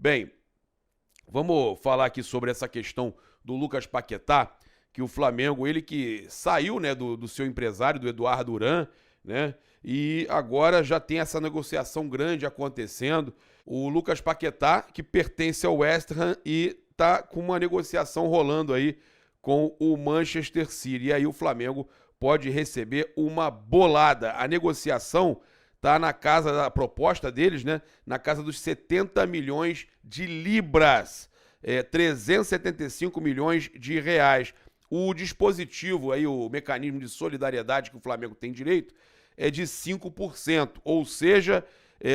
Bem, vamos falar aqui sobre essa questão do Lucas Paquetá, que o Flamengo, ele que saiu, né, do seu empresário, do Eduardo Duran, né, e agora já tem essa negociação grande acontecendo. O Lucas Paquetá, que pertence ao West Ham e tá com uma negociação rolando aí com o Manchester City. E aí o Flamengo pode receber uma bolada. A negociação tá na casa da proposta deles, né? Na casa dos 70 milhões de libras, 375 milhões de reais. O dispositivo aí, o mecanismo de solidariedade que o Flamengo tem direito é de 5%, ou seja,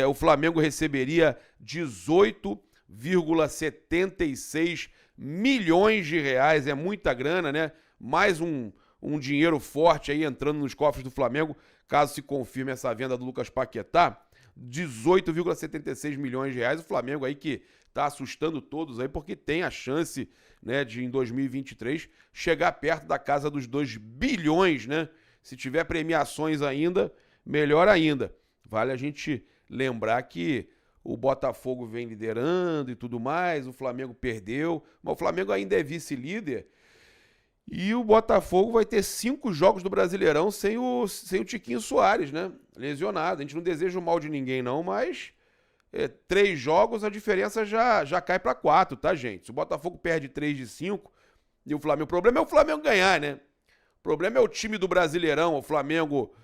o Flamengo receberia 18,76 milhões de reais, é muita grana, né? Mais um dinheiro forte aí entrando nos cofres do Flamengo, caso se confirme essa venda do Lucas Paquetá, 18,76 milhões de reais. O Flamengo aí que tá assustando todos aí, porque tem a chance, né, de em 2023 chegar perto da casa dos 2 bilhões, né? Se tiver premiações ainda, melhor ainda. Vale a gente lembrar que o Botafogo vem liderando e tudo mais, o Flamengo perdeu, mas o Flamengo ainda é vice-líder. E o Botafogo vai ter 5 jogos do Brasileirão sem o Tiquinho Soares, né? Lesionado. A gente não deseja o mal de ninguém, não, mas 3 jogos a diferença já cai para 4, tá, gente? Se o Botafogo perde 3 de 5 e o Flamengo. O problema é o Flamengo ganhar, né? O problema é o time do Brasileirão, o Flamengo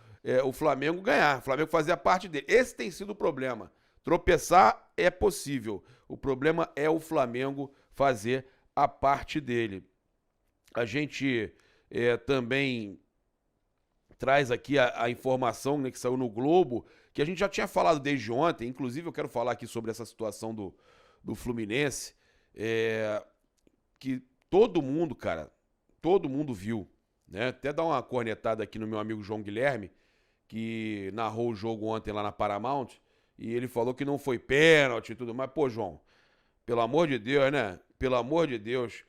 ganhar, o Flamengo fazer a parte dele. Esse tem sido o problema. Tropeçar é possível. O problema é o Flamengo fazer a parte dele. A gente também traz aqui a informação, né, que saiu no Globo, que a gente já tinha falado desde ontem. Inclusive, eu quero falar aqui sobre essa situação do Fluminense, que todo mundo, cara, todo mundo viu, né? Até dar uma cornetada aqui no meu amigo João Guilherme, que narrou o jogo ontem lá na Paramount, e ele falou que não foi pênalti e tudo mais. Pô, João, pelo amor de Deus, né? Pelo amor de Deus.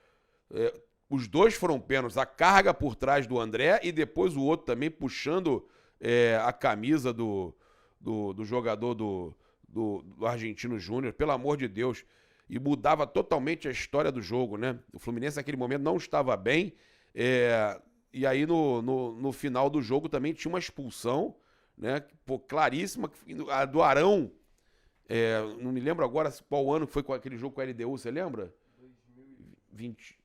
É, os dois foram pênaltis. A carga por trás do André e depois o outro também puxando a camisa do jogador do Argentino Júnior. Pelo amor de Deus. E mudava totalmente a história do jogo, né? O Fluminense naquele momento não estava bem. E aí no final do jogo também tinha uma expulsão, né? Pô, claríssima. A do Arão. Não me lembro agora qual ano que foi com aquele jogo com a LDU, você lembra? 20.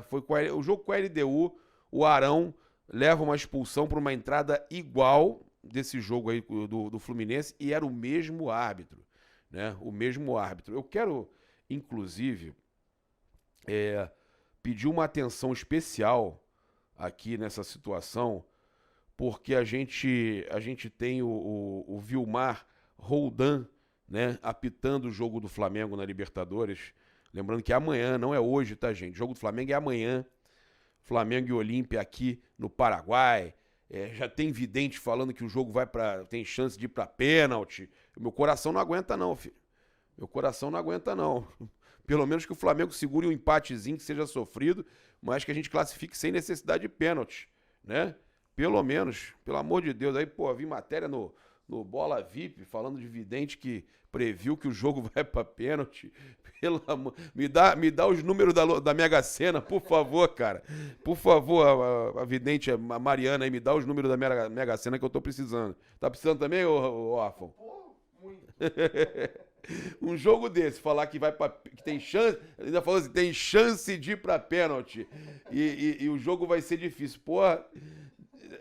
Foi o jogo com a LDU, o Arão leva uma expulsão por uma entrada igual desse jogo aí do Fluminense e era o mesmo árbitro, né? O mesmo árbitro. Eu quero, inclusive, pedir uma atenção especial aqui nessa situação, porque a gente tem o Vilmar Roldan, né, apitando o jogo do Flamengo na Libertadores. Lembrando que é amanhã, não é hoje, tá, gente? O jogo do Flamengo é amanhã. Flamengo e Olímpia aqui no Paraguai. Já tem vidente falando que o jogo tem chance de ir pra pênalti. Meu coração não aguenta não, filho. Meu coração não aguenta não. Pelo menos que o Flamengo segure um empatezinho que seja sofrido, mas que a gente classifique sem necessidade de pênalti, né? Pelo menos, pelo amor de Deus. Aí, pô, vi matéria no Bola VIP falando de vidente que previu que o jogo vai pra pênalti. Pelo amor, me dá os números da Mega Sena, por favor, cara. Por favor, a vidente, a Mariana aí, me dá os números da Mega Sena que eu tô precisando. Tá precisando também, ô órfão? Pô, muito. Um jogo desse, falar que que tem chance, ainda falou assim, tem chance de ir pra pênalti. E o jogo vai ser difícil. Porra,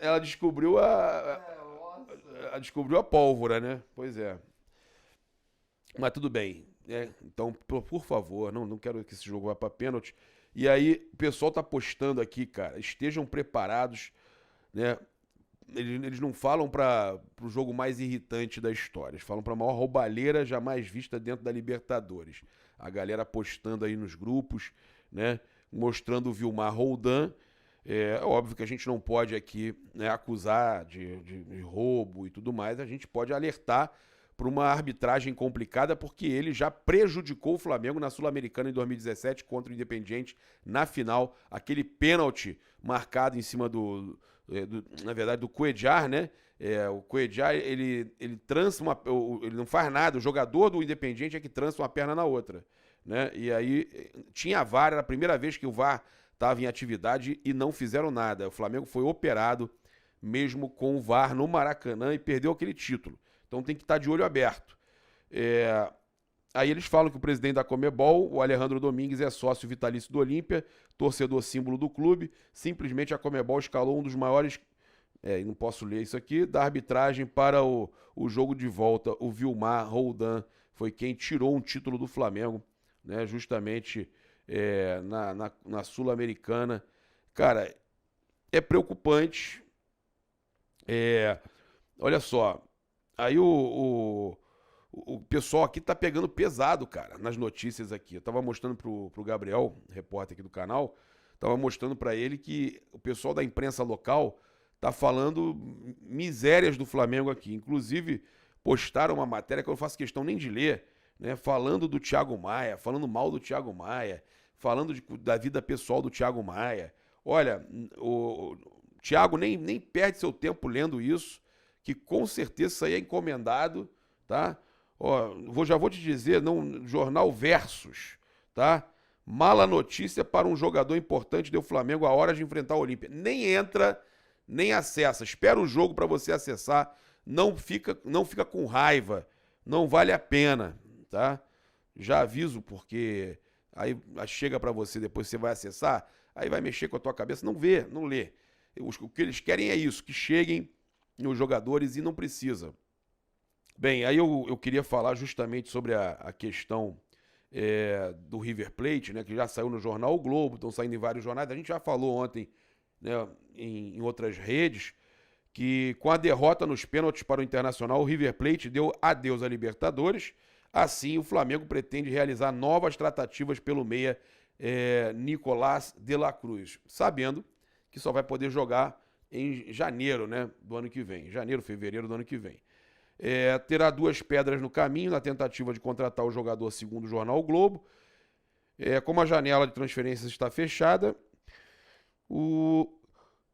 ela descobriu Nossa. descobriu a pólvora, né? Pois é. Mas tudo bem. Então, por favor, não quero que esse jogo vá pra pênalti. E aí, o pessoal tá postando aqui, cara, estejam preparados, né? Eles não falam para o jogo mais irritante da história. Eles falam para a maior roubalheira jamais vista dentro da Libertadores. A galera postando aí nos grupos, né? Mostrando o Vilmar Roldan. É óbvio que a gente não pode aqui, né, acusar de roubo e tudo mais. A gente pode alertar para uma arbitragem complicada, porque ele já prejudicou o Flamengo na Sul-Americana em 2017 contra o Independiente na final. Aquele pênalti marcado em cima na verdade, do Cuéllar, né? O Cuéllar, ele trança ele não faz nada, o jogador do Independiente é que trança uma perna na outra, né? E aí tinha VAR, era a primeira vez que o VAR estava em atividade e não fizeram nada. O Flamengo foi operado mesmo com o VAR no Maracanã e perdeu aquele título. Então tem que estar de olho aberto. Aí eles falam que o presidente da Conmebol, o Alejandro Domingues, é sócio vitalício do Olímpia, torcedor símbolo do clube. Simplesmente a Conmebol escalou um dos maiores, e não posso ler isso aqui, da arbitragem para o jogo de volta. O Vilmar Roldan foi quem tirou um título do Flamengo, né, justamente na Sul-Americana. Cara, é preocupante. Olha só, aí o pessoal aqui tá pegando pesado, cara, nas notícias aqui. Eu tava mostrando pro Gabriel, repórter aqui do canal, tava mostrando pra ele que o pessoal da imprensa local tá falando misérias do Flamengo aqui. Inclusive, postaram uma matéria que eu não faço questão nem de ler, né, falando do Thiago Maia, falando mal do Thiago Maia, falando da vida pessoal do Thiago Maia. Olha, o Thiago nem perde seu tempo lendo isso, que com certeza isso aí é encomendado, tá? Ó, já vou te dizer, não, jornal Versus, tá? Mala notícia para um jogador importante do Flamengo a hora de enfrentar o Olímpia. Nem entra, nem acessa. Espera o jogo para você acessar. Não fica com raiva. Não vale a pena, tá? Já aviso, porque aí chega para você, depois você vai acessar, aí vai mexer com a tua cabeça. Não vê, não lê. O que eles querem é isso, que cheguem os jogadores e não precisa. Bem, aí eu queria falar justamente sobre a questão do River Plate, né, que já saiu no jornal O Globo, estão saindo em vários jornais. A gente já falou ontem, né, em outras redes, que com a derrota nos pênaltis para o Internacional, o River Plate deu adeus à Libertadores. Assim, o Flamengo pretende realizar novas tratativas pelo meia Nicolás de la Cruz, sabendo que só vai poder jogar em janeiro, né, do ano que vem. Janeiro, fevereiro do ano que vem. Terá duas pedras no caminho na tentativa de contratar o jogador, segundo o jornal O Globo. Como a janela de transferências está fechada, o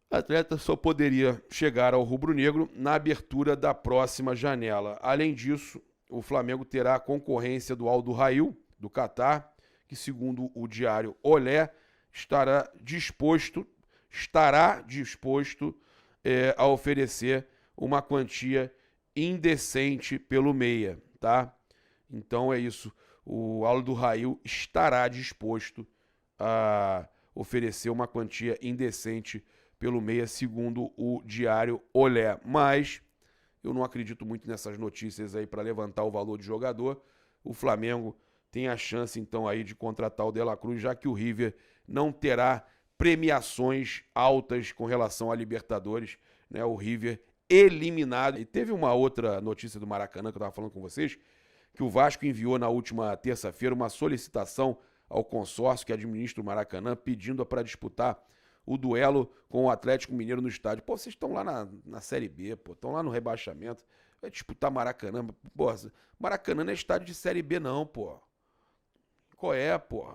atleta só poderia chegar ao rubro-negro na abertura da próxima janela. Além disso, o Flamengo terá a concorrência do Al Duhail, do Catar, que, segundo o diário Olé, estará disposto a oferecer uma quantia indecente pelo meia, tá? Então é isso. O Al Duhail estará disposto a oferecer uma quantia indecente pelo meia, segundo o diário Olé. Mas eu não acredito muito nessas notícias aí para levantar o valor de jogador. O Flamengo tem a chance então aí de contratar o De La Cruz, já que o River não terá premiações altas com relação a Libertadores, né? O River eliminado. E teve uma outra notícia do Maracanã que eu estava falando com vocês, que o Vasco enviou na última terça-feira uma solicitação ao consórcio que administra o Maracanã, pedindo para disputar o duelo com o Atlético Mineiro no estádio. Pô, vocês estão lá na Série B, pô, estão lá no rebaixamento, vai disputar Maracanã. Pô, Maracanã não é estádio de Série B não, pô. Qual é, pô?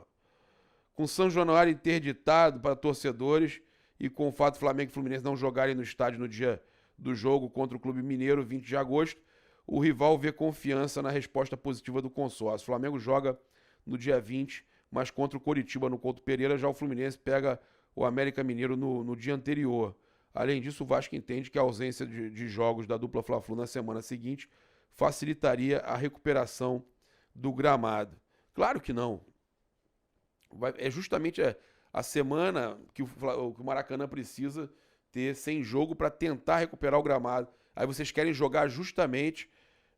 Com São Januário interditado para torcedores e com o fato do Flamengo e Fluminense não jogarem no estádio no dia do jogo contra o Clube Mineiro, 20 de agosto, o rival vê confiança na resposta positiva do consórcio. O Flamengo joga no dia 20, mas contra o Coritiba no Couto Pereira, já o Fluminense pega o América Mineiro no dia anterior. Além disso, o Vasco entende que a ausência de jogos da dupla Fla-Flu na semana seguinte facilitaria a recuperação do gramado. Claro que não. É justamente a semana que o Maracanã precisa ter sem jogo para tentar recuperar o gramado. Aí vocês querem jogar justamente,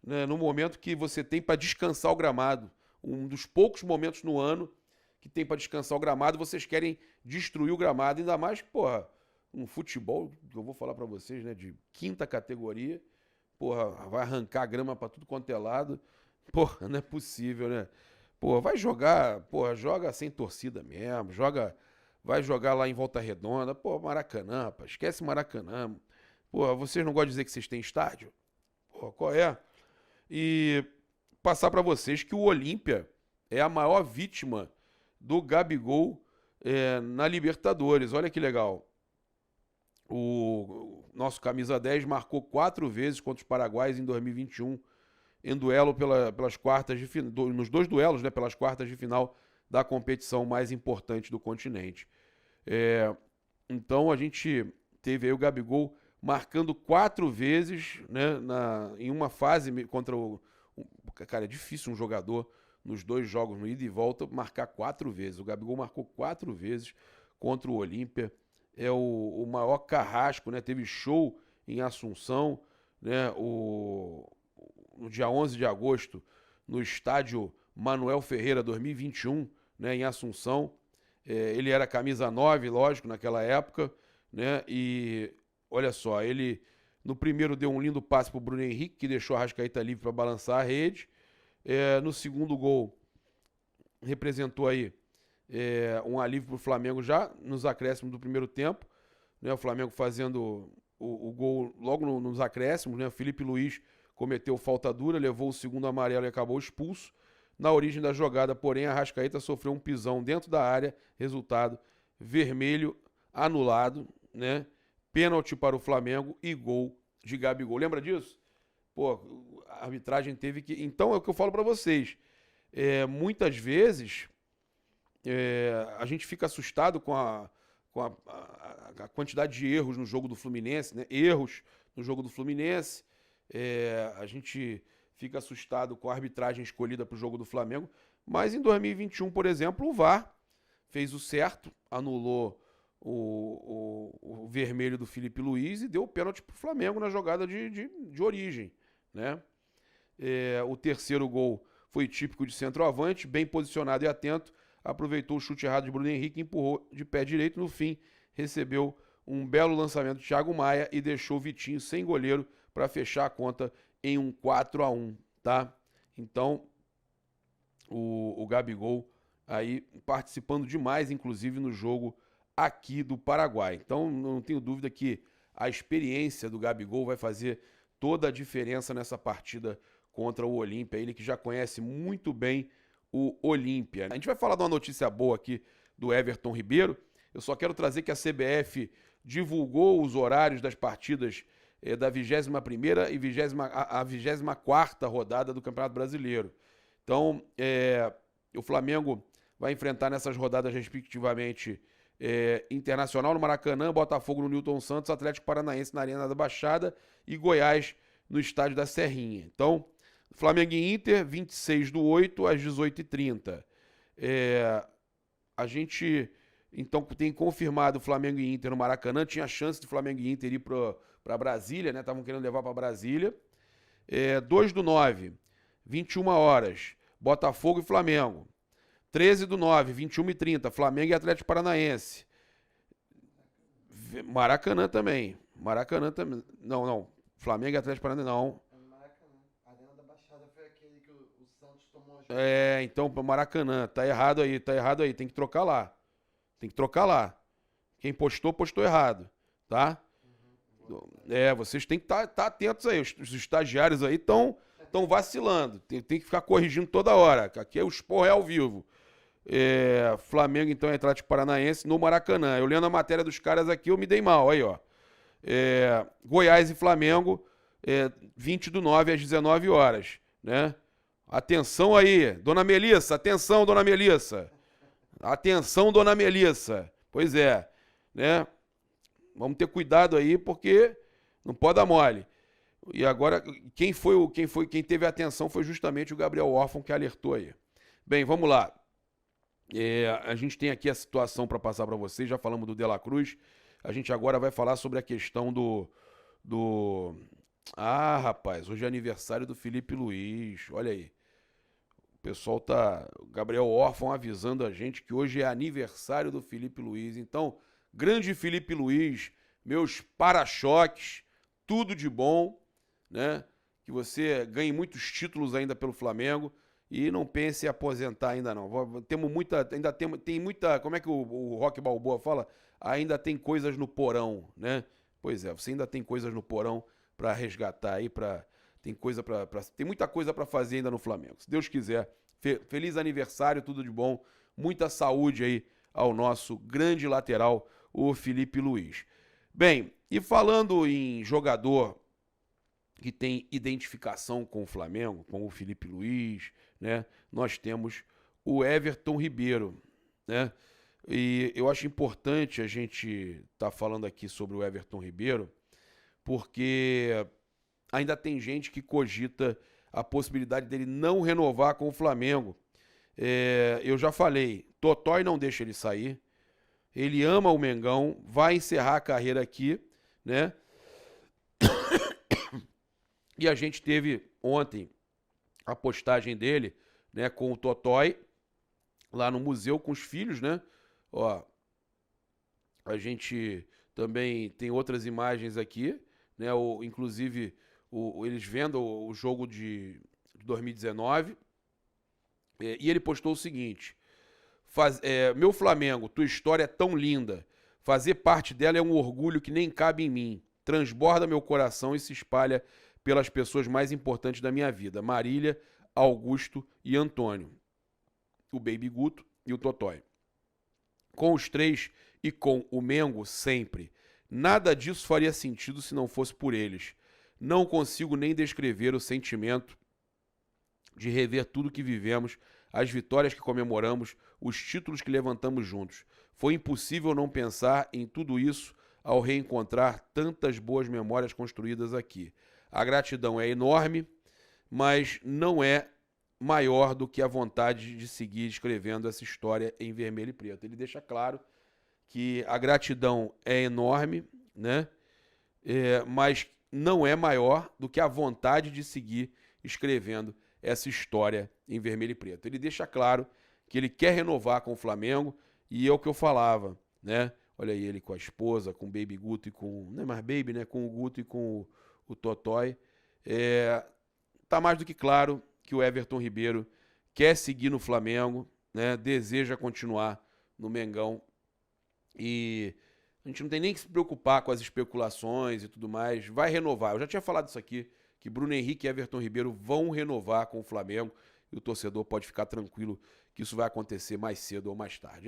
né, no momento que você tem para descansar o gramado. Um dos poucos momentos no ano que tem para descansar o gramado, vocês querem destruir o gramado. Ainda mais que, porra, um futebol, que eu vou falar para vocês, né, de quinta categoria, porra, vai arrancar grama para tudo quanto é lado. Porra, não é possível, né? Porra, vai jogar, porra, joga sem torcida mesmo, vai jogar lá em Volta Redonda, pô, Maracanã, pá, esquece Maracanã. Porra, vocês não gostam de dizer que vocês têm estádio? Porra, qual é? E passar para vocês que o Olímpia é a maior vítima do Gabigol na Libertadores. Olha que legal. nosso camisa 10, marcou 4 vezes contra os paraguaios em 2021, em duelo pelas quartas de final, nos 2 duelos, né, pelas quartas de final da competição mais importante do continente. Então a gente teve aí o Gabigol marcando 4 vezes, né, em uma fase contra o... Cara, é difícil um jogador nos 2 jogos, no ida e volta, marcar 4 vezes. O Gabigol marcou 4 vezes contra o Olímpia. É o maior carrasco, né? Teve show em Assunção, né? No dia 11 de agosto, no estádio Manuel Ferreira 2021, né? Em Assunção. Ele era camisa 9, lógico, naquela época, né? E olha só, ele no primeiro deu um lindo passe para o Bruno Henrique, que deixou a Arrascaeta livre para balançar a rede. No segundo gol, representou aí um alívio para o Flamengo já nos acréscimos do primeiro tempo, né? O Flamengo fazendo o gol logo nos acréscimos, né? O Felipe Luiz cometeu falta dura, levou o segundo amarelo e acabou expulso. Na origem da jogada, porém, a Arrascaeta sofreu um pisão dentro da área, resultado, vermelho anulado, né? Pênalti para o Flamengo e gol de Gabigol. Lembra disso? Pô, a arbitragem teve que... Então é o que eu falo para vocês. Muitas vezes a gente fica assustado com a quantidade de erros no jogo do Fluminense, né? Erros no jogo do Fluminense. A gente fica assustado com a arbitragem escolhida para o jogo do Flamengo. Mas em 2021, por exemplo, o VAR fez o certo, anulou o vermelho do Felipe Luiz e deu o pênalti para o Flamengo na jogada de origem, né? O terceiro gol foi típico de centroavante, bem posicionado e atento, aproveitou o chute errado de Bruno Henrique, empurrou de pé direito, no fim recebeu um belo lançamento de Thiago Maia e deixou o Vitinho sem goleiro para fechar a conta em um 4-1, tá? Então, o Gabigol aí participando demais, inclusive, no jogo aqui do Paraguai. Então, não tenho dúvida que a experiência do Gabigol vai fazer toda a diferença nessa partida contra o Olímpia. Ele que já conhece muito bem o Olímpia. A gente vai falar de uma notícia boa aqui do Everton Ribeiro. Eu só quero trazer que a CBF divulgou os horários das partidas da 21ª e 24ª rodada do Campeonato Brasileiro. Então, o Flamengo vai enfrentar nessas rodadas, respectivamente, Internacional no Maracanã, Botafogo no Newton Santos, Atlético Paranaense na Arena da Baixada e Goiás no Estádio da Serrinha. Então, Flamengo e Inter, 26/8 às 18h30. A gente, então, tem confirmado Flamengo e Inter no Maracanã. Tinha chance de Flamengo e Inter ir para Brasília, né? Estavam querendo levar para Brasília. 2/9, 21h, Botafogo e Flamengo. 13/9, 21h30, Flamengo e Atlético Paranaense. Maracanã também. Não. Flamengo e Atlético Paranaense, não. Maracanã. A Arena da Baixada foi aquele que o Santos tomou. Então, Maracanã. Tá errado aí. Tem que trocar lá. Quem postou errado, tá? Vocês têm que estar atentos aí. Os estagiários aí estão vacilando. Tem que ficar corrigindo toda hora. Aqui é o esporro ao vivo. Flamengo, então, e Atlético Paranaense no Maracanã. Eu lendo a matéria dos caras aqui, eu me dei mal. Aí, ó. Goiás e Flamengo, 20/9 às 19h, né? Atenção aí, Dona Melissa. Atenção, Dona Melissa. Pois é, né? Vamos ter cuidado aí, porque não pode dar mole. E agora, quem teve a atenção foi justamente o Gabriel Orfan, que alertou aí. Bem, vamos lá. A gente tem aqui a situação para passar para vocês, já falamos do De La Cruz. A gente agora vai falar sobre a questão rapaz, hoje é aniversário do Felipe Luiz, olha aí. O pessoal o Gabriel Orfan avisando a gente que hoje é aniversário do Felipe Luiz. Então, grande Felipe Luiz, meus para-choques, tudo de bom, né? Que você ganhe muitos títulos ainda pelo Flamengo e não pense em aposentar ainda não. Tem muita, como é que o Rock Balboa fala? Ainda tem coisas no porão, né? Pois é, você ainda tem coisas no porão para resgatar aí, tem muita coisa para fazer ainda no Flamengo. Se Deus quiser, feliz aniversário, tudo de bom, muita saúde aí ao nosso grande lateral, o Felipe Luiz. Bem, E falando em jogador que tem identificação com o Flamengo, com o Felipe Luiz, né? Nós temos o Everton Ribeiro, né? E eu acho importante a gente estar falando aqui sobre o Everton Ribeiro, porque ainda tem gente que cogita a possibilidade dele não renovar com o Flamengo. Eu já falei, Totó não deixa ele sair. Ele ama o Mengão, vai encerrar a carreira aqui, né? E a gente teve ontem a postagem dele, né, com o Totói, lá no museu com os filhos, né? Ó, a gente também tem outras imagens aqui, né? Inclusive, eles vendo o jogo de 2019. E ele postou o seguinte: meu Flamengo, tua história é tão linda. Fazer parte dela é um orgulho que nem cabe em mim. Transborda meu coração e se espalha pelas pessoas mais importantes da minha vida: Marília, Augusto e Antônio. O Baby Guto e o Totói. Com os três e com o Mengo, sempre. Nada disso faria sentido se não fosse por eles. Não consigo nem descrever o sentimento de rever tudo que vivemos, as vitórias que comemoramos, os títulos que levantamos juntos. Foi impossível não pensar em tudo isso ao reencontrar tantas boas memórias construídas aqui. A gratidão é enorme, mas não é maior do que a vontade de seguir escrevendo essa história em vermelho e preto. Ele deixa claro que a gratidão é enorme, né? Mas não é maior do que a vontade de seguir escrevendo essa história em vermelho e preto. Ele deixa claro que ele quer renovar com o Flamengo, e é o que eu falava, né? Olha aí ele com a esposa, com o Baby Guto e com... Não é mais Baby, né? Com o Guto e com o Totói. Tá mais do que claro que o Everton Ribeiro quer seguir no Flamengo, né? Deseja continuar no Mengão. E a gente não tem nem que se preocupar com as especulações e tudo mais. Vai renovar. Eu já tinha falado isso aqui, que Bruno Henrique e Everton Ribeiro vão renovar com o Flamengo. E o torcedor pode ficar tranquilo que isso vai acontecer mais cedo ou mais tarde.